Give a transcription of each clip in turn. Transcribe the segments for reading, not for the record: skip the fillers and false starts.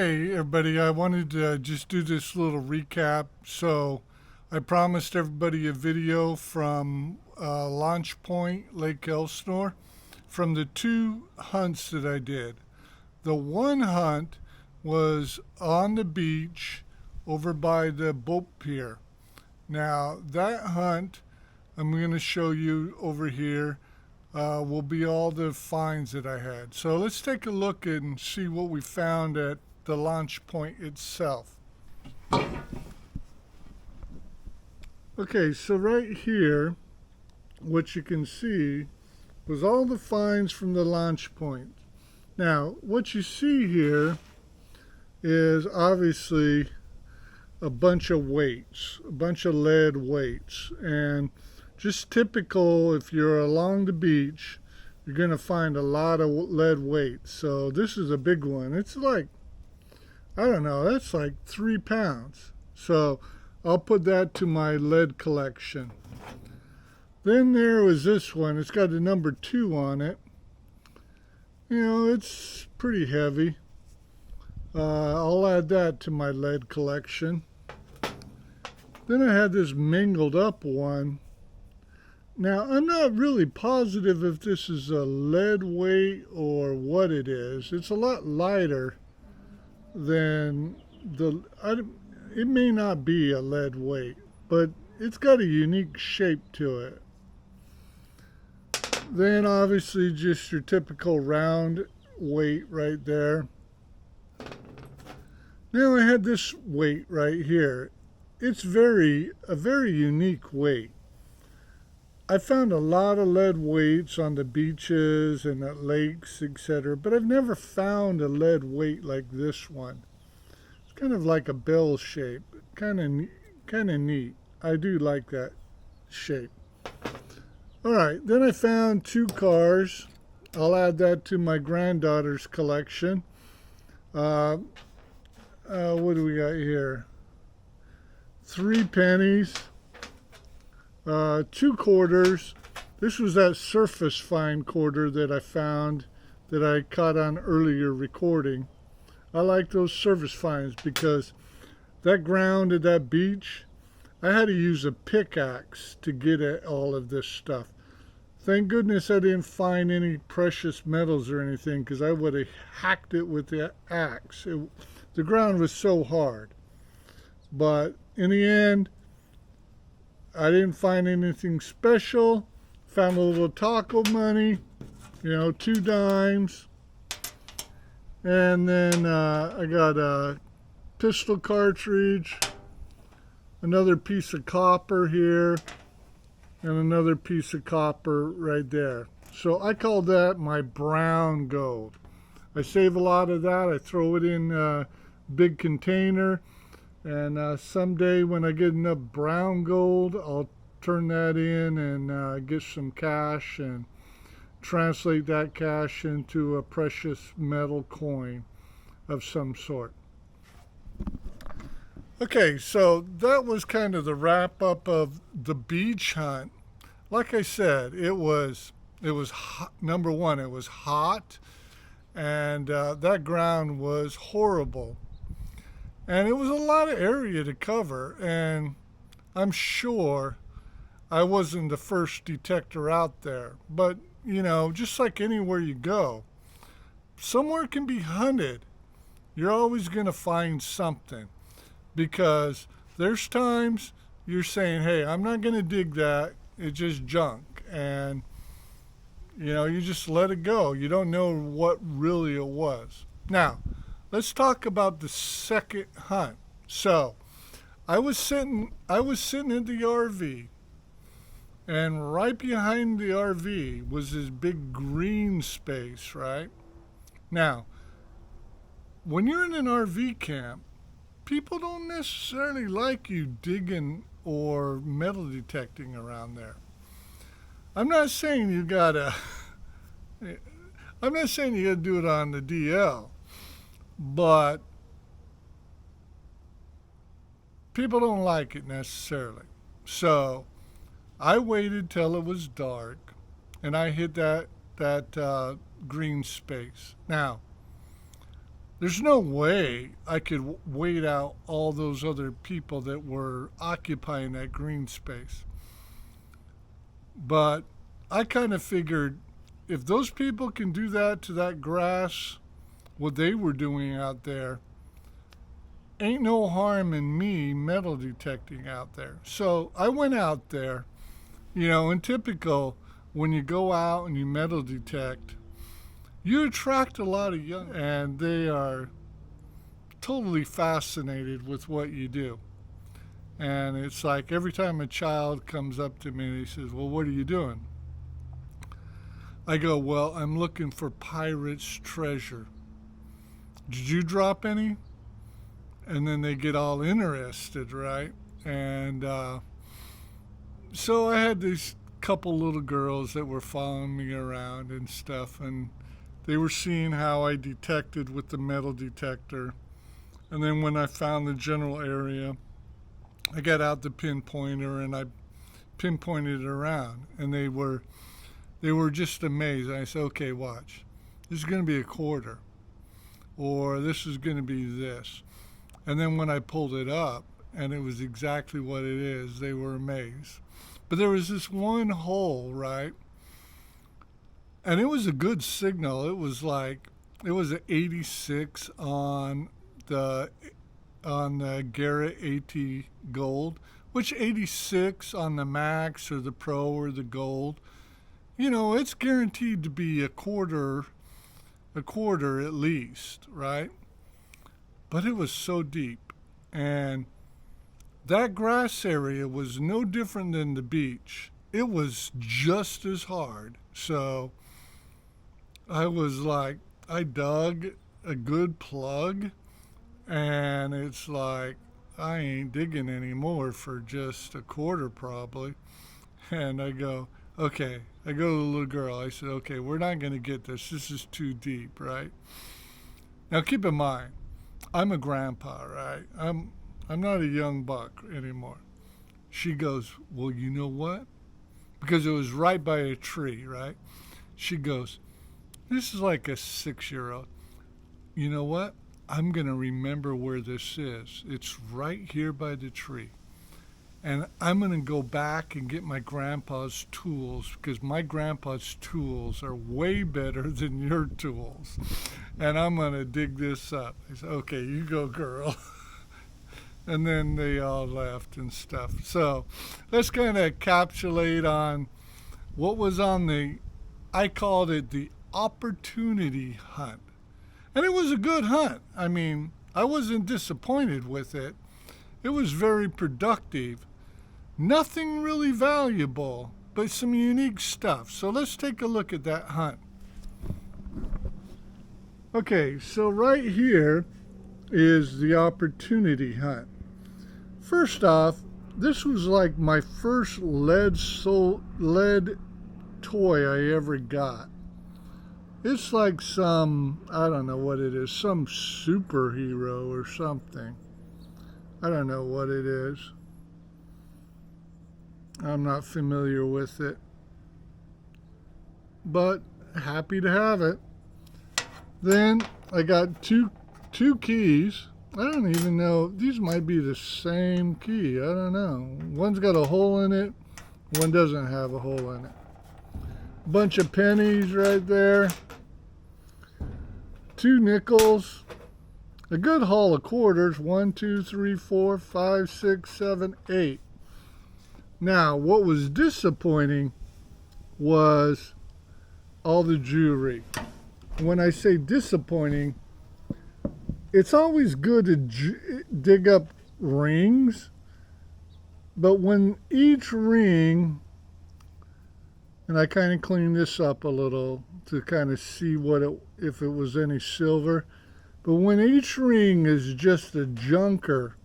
Okay, everybody, I wanted to just do this little recap. So, I promised everybody a video from Launch Point, Lake Elsinore, from the two hunts that I did. The one hunt was on the beach over by the boat pier. Now, that hunt, I'm going to show you over here, will be all the finds that I had. So let's take a look and see what we found at the launch point itself. Okay, so right here, what you can see was all the finds from the launch point. Now, what you see here is obviously a bunch of weights, a bunch of lead weights, and just typical, if you're along the beach, you're going to find a lot of lead weights. So this is a big one. It's like, I don't know, that's like 3 pounds. So I'll put that to my lead collection. Then there was this one. It's got a number 2 on it. You know, it's pretty heavy. I'll add that to my lead collection. Then I had this mingled up one. Now, I'm not really positive if this is a lead weight or what it is. It's a lot lighter than it may not be a lead weight, but it's got a unique shape to it. Then obviously just your typical round weight right there. Now I had this weight right here. It's a very unique weight. I found a lot of lead weights on the beaches and at lakes, etc., but I've never found a lead weight like this one. It's kind of like a bell shape, kind of neat. I do like that shape. All right, then I found 2 cars. I'll add that to my granddaughter's collection. What do we got here? 3 pennies, 2 quarters. This was that surface fine quarter that I found that I caught on earlier recording. I like those surface fines because that ground at that beach, I had to use a pickaxe to get at all of this stuff. Thank goodness I didn't find any precious metals or anything, because I would have hacked it with the axe. The ground was so hard. But in the end, I didn't find anything special. Found a little taco money, 2 dimes. And then I got a pistol cartridge, another piece of copper here, and another piece of copper right there. So I call that my brown gold. I save a lot of that. I throw it in a big container. And someday when I get enough brown gold, I'll turn that in and get some cash and translate that cash into a precious metal coin of some sort. Okay, so that was kind of the wrap up of the beach hunt. Like I said, it was hot. Number one, it was hot, and that ground was horrible. And it was a lot of area to cover, and I'm sure I wasn't the first detector out there. But, just like anywhere you go, somewhere can be hunted. You're always going to find something, because there's times you're saying, hey, I'm not going to dig that. It's just junk. And, you just let it go. You don't know what really it was. Now, let's talk about the second hunt. So, I was sitting in the RV, and right behind the RV was this big green space, right? Now, when you're in an RV camp, people don't necessarily like you digging or metal detecting around there. I'm not saying you gotta do it on the DL. But people don't like it necessarily. So I waited till it was dark, and I hit that green space. Now, there's no way I could wait out all those other people that were occupying that green space. But I kind of figured if those people can do that to that grass, what they were doing out there, ain't no harm in me metal detecting out there. So I went out there, in typical, when you go out and you metal detect, you attract a lot of young, and they are totally fascinated with what you do. And it's like every time a child comes up to me and he says, well, what are you doing? I go, well, I'm looking for pirate's treasure. Did you drop any? And then they get all interested, right? And so I had these couple little girls that were following me around and stuff, and they were seeing how I detected with the metal detector. And then when I found the general area, I got out the pinpointer and I pinpointed it around, and they were just amazed. And I said, okay, watch. This is going to be a quarter, or this is going to be this. And then when I pulled it up and it was exactly what it is, they were amazed. But there was this one hole, right? And it was a good signal. It was an 86 on the Garrett AT Gold, which 86 on the Max or the Pro or the Gold, it's guaranteed to be a quarter at least, right? But it was so deep, and that grass area was no different than the beach. It was just as hard. So I was like, I dug a good plug, and it's like, I ain't digging anymore for just a quarter probably. And I go, okay. I go to the little girl. I said, okay, we're not going to get this. This is too deep, right? Now keep in mind, I'm a grandpa, right? I'm not a young buck anymore. She goes, well, you know what? Because it was right by a tree, right? She goes, this is like a 6-year-old. You know what? I'm going to remember where this is. It's right here by the tree. And I'm going to go back and get my grandpa's tools, because my grandpa's tools are way better than your tools. And I'm going to dig this up. I said, okay, you go, girl. And then they all left and stuff. So let's kind of encapsulate on what was on I called it the opportunity hunt. And it was a good hunt. I mean, I wasn't disappointed with it. It was very productive. Nothing really valuable, but some unique stuff. So let's take a look at that hunt. Okay, so right here is the opportunity hunt. First off, this was like my first lead toy I ever got. It's like some, I don't know what it is, some superhero or something. I don't know what it is. I'm not familiar with it, but happy to have it. Then I got two keys. I don't even know, these might be the same key. I don't know. One's got a hole in it, one doesn't have a hole in it. Bunch of pennies right there. 2 nickels. A good haul of quarters. 1, 2, 3, 4, 5, 6, 7, 8. Now, what was disappointing was all the jewelry. When I say disappointing, it's always good to dig up rings, but when each ring, and I kind of cleaned this up a little to kind of see if it was any silver, but when each ring is just a junker,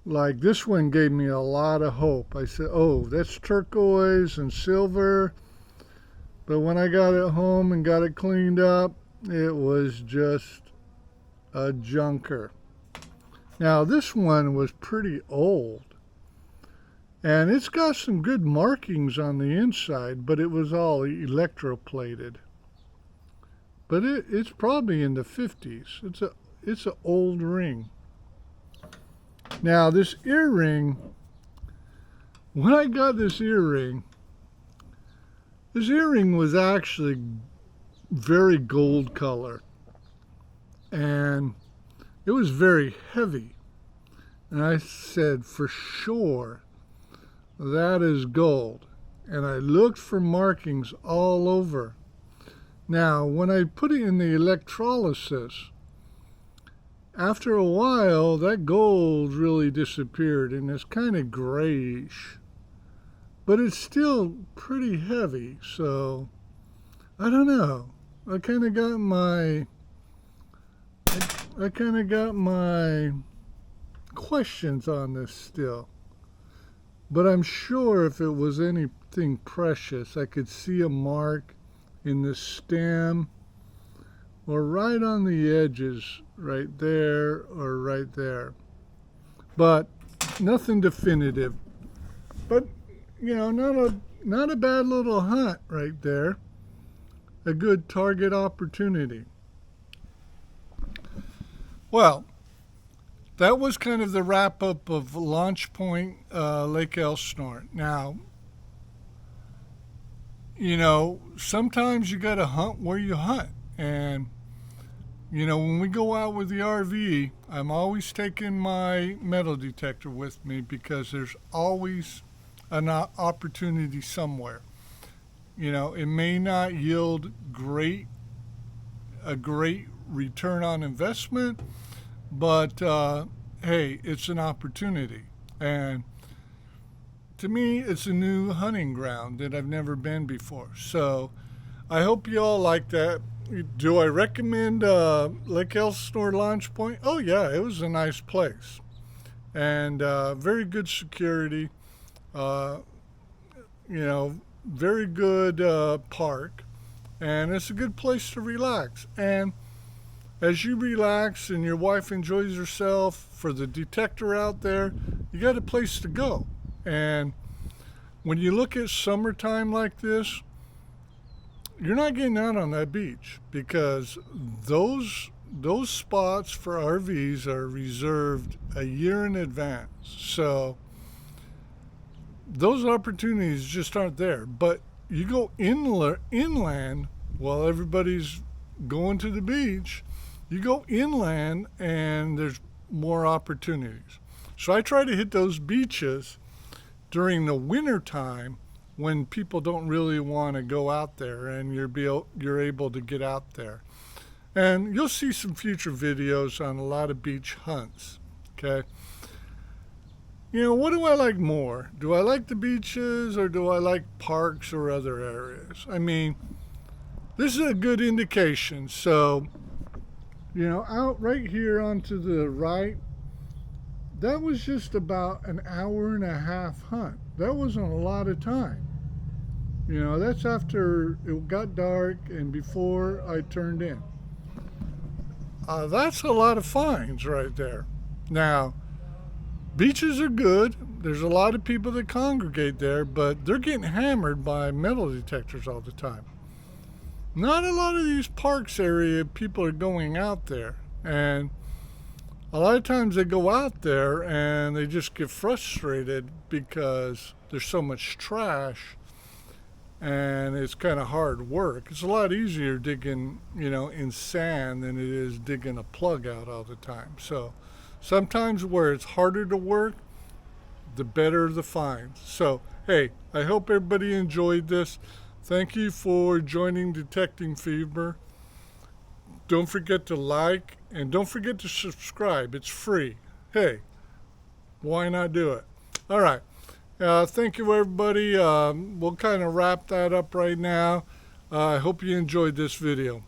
like this one gave me a lot of hope. I said, oh, that's turquoise and silver. But when I got it home and got it cleaned up, it was just a junker. Now this one was pretty old. And it's got some good markings on the inside, but it was all electroplated. but it's probably in the 50s. It's an old ring. Now this earring, when I got this earring was actually very gold color, and it was very heavy. And I said, for sure, that is gold. And I looked for markings all over. Now, when I put it in the electrolysis, after a while, that gold really disappeared, and it's kind of grayish. But it's still pretty heavy, so I don't know. I kind of got my questions on this still. But I'm sure if it was anything precious, I could see a mark in the stem or right on the edges, right there or right there. But nothing definitive. But, you know, not a bad little hunt right there. A good target opportunity. Well, that was kind of the wrap-up of Launch Point, Lake Elsinore. Now, you know, sometimes you got to hunt where you hunt. And, you know, when we go out with the RV, I'm always taking my metal detector with me because there's always an opportunity somewhere. You know, it may not yield a great return on investment, but hey, it's an opportunity. And to me, it's a new hunting ground that I've never been before. So I hope you all like that. Do I recommend Lake Elsinore Launch Point? Oh yeah, it was a nice place. And very good security. You know, very good park. And it's a good place to relax. And as you relax and your wife enjoys herself for the detector out there, you got a place to go. And when you look at summertime like this, you're not getting out on that beach because those spots for RVs are reserved a year in advance. So those opportunities just aren't there. But you go inland while everybody's going to the beach, you go inland and there's more opportunities. So I try to hit those beaches during the winter time when people don't really want to go out there, and you're able to get out there. And you'll see some future videos on a lot of beach hunts, okay? You know, what do I like more? Do I like the beaches or do I like parks or other areas? I mean, this is a good indication. So, you know, out right here onto the right, that was just about an hour and a half hunt. That wasn't a lot of time. You know, that's after it got dark and before I turned in. That's a lot of finds right there. Now, beaches are good. There's a lot of people that congregate there, but they're getting hammered by metal detectors all the time. Not a lot of these parks area people are going out there. And a lot of times they go out there and they just get frustrated because there's so much trash and it's kind of hard work. It's a lot easier digging, you know, in sand than it is digging a plug out all the time. So sometimes where it's harder to work, the better the finds. So, hey, I hope everybody enjoyed this. Thank you for joining Detecting Fever. Don't forget to like and don't forget to subscribe. It's free. Hey, why not do it? All right. Thank you, everybody. We'll kind of wrap that up right now. I hope you enjoyed this video.